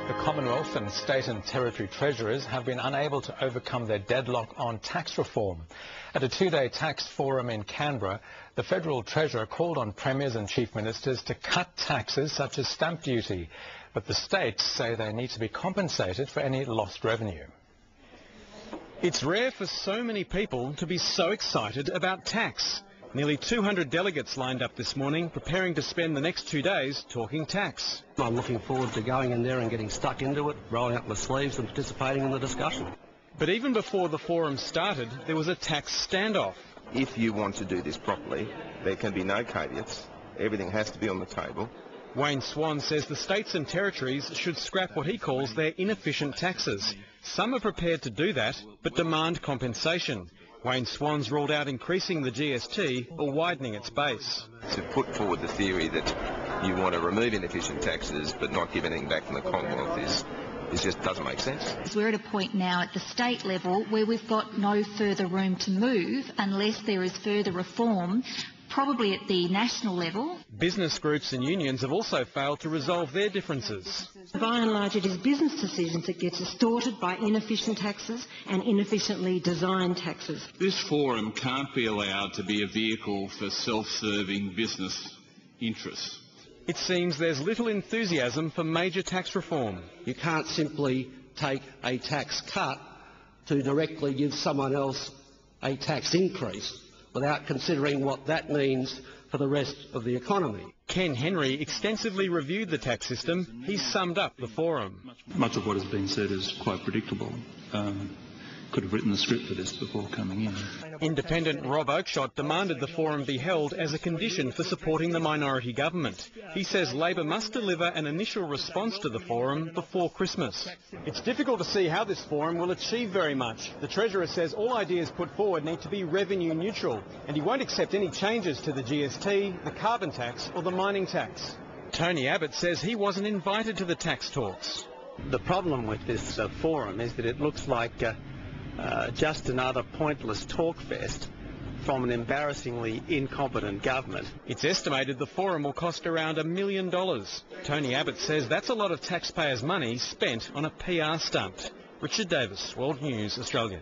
The Commonwealth and state and territory treasurers have been unable to overcome their deadlock on tax reform. At a two-day tax forum in Canberra, the federal treasurer called on premiers and chief ministers to cut taxes such as stamp duty, but the states say they need to be compensated for any lost revenue. It's rare for so many people to be so excited about tax. Nearly 200 delegates lined up this morning, preparing to spend the next 2 days talking tax. I'm looking forward to going in there and getting stuck into it, rolling up my sleeves and participating in the discussion. But even before the forum started, there was a tax standoff. If you want to do this properly, there can be no caveats. Everything has to be on the table. Wayne Swan says the states and territories should scrap what he calls their inefficient taxes. Some are prepared to do that, but demand compensation. Wayne Swan's ruled out increasing the GST or widening its base. To put forward the theory that you want to remove inefficient taxes but not give anything back from the Commonwealth is just doesn't make sense. We're at a point now at the state level where we've got no further room to move unless there is further reform, probably at the national level. Business groups and unions have also failed to resolve their differences. By and large, it is business decisions that gets distorted by inefficient taxes and inefficiently designed taxes. This forum can't be allowed to be a vehicle for self-serving business interests. It seems there's little enthusiasm for major tax reform. You can't simply take a tax cut to directly give someone else a tax increase without considering what that means for the rest of the economy. Ken Henry extensively reviewed the tax system. He summed up the forum. Much of what has been said is quite predictable. Could have written the script for this before coming in. Independent Rob Oakeshott demanded the forum be held as a condition for supporting the minority government. He says Labor must deliver an initial response to the forum before Christmas. It's difficult to see how this forum will achieve very much. The Treasurer says all ideas put forward need to be revenue neutral, and he won't accept any changes to the GST, the carbon tax or the mining tax. Tony Abbott says he wasn't invited to the tax talks. The problem with this forum is that it looks like just another pointless talk fest from an embarrassingly incompetent government. It's estimated the forum will cost around $1 million. Tony Abbott says that's a lot of taxpayers' money spent on a PR stunt. Richard Davis, World News, Australia.